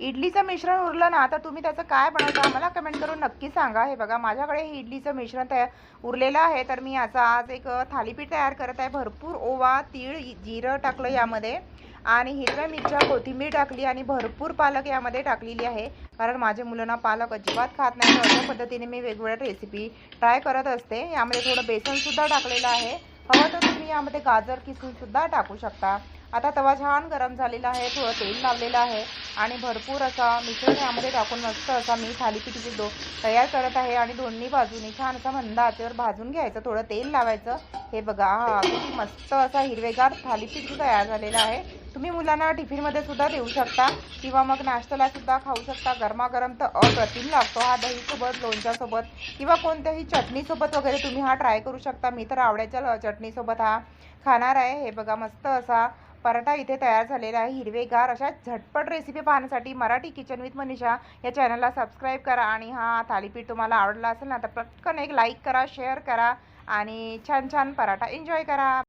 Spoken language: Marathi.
इडलीचं मिश्रण उरलं ना तर तुम्ही त्याचं काय बनवता मला कमेंट करून नक्की सांगा. हे बघा माझ्याकडे हे इडलीचं मिश्रण तयार उरलेलं आहे, तर मी याचा आज एक थालीपीठ तयार करत आहे. भरपूर ओवा, तीळ, जिरं टाकलं यामध्ये आणि हिरव्या मिरच्या, कोथिंबीर टाकली आणि भरपूर पालक यामध्ये टाकलेली आहे. कारण माझ्या मुलांना पालक अजिबात खात नाही, तर अशा पद्धतीने मी वेगवेगळ्या रेसिपी ट्राय करत असते. यामध्ये थोडं बेसनसुद्धा टाकलेलं आहे. हवं तर तुम्ही यामध्ये गाजर किसूनसुद्धा टाकू शकता. आता तवा छान गरम झालेला आहे, थोडं तेल लावलेलं आहे आणि भरपूर असा मिश्रण यामध्ये टाकून मस्त असा मी थालीपीठची डो तयार करत आहे आणि दोन्ही बाजूनी छान असा मंद आचेवर भाजून घ्यायचं, थोडं तेल लावायचं. हे बघा हा किती मस्त असा हिरवेगार थालीपीठ तयार झालेला आहे. तुम्ही मुलांना टिफिनमध्ये सुद्धा देऊ शकता किंवा मग नाश्त्याला सुद्धा खाऊ शकता. गरमागरम तर अप्रतिम लागतो हा, दहीसोबत, लोणच्यासोबत किंवा कोणत्याही चटणीसोबत वगैरे तुम्ही हा ट्राय करू शकता. मी तर आवड्याच्या चटणीसोबत हा खाणार आहे. हे बघा मस्त असा पराठा इथे तयार झालेला आहे. हिरवेगार अशा झटपट रेसिपी पाहण्यासाठी मराठी किचन विथ मनीषा या चॅनलला सबस्क्राईब करा. आणि हा थालीपीठ तुम्हाला आवडला असेल ना तर पटकन एक लाईक करा, शेअर करा आणि छान छान पराठा एन्जॉय करा.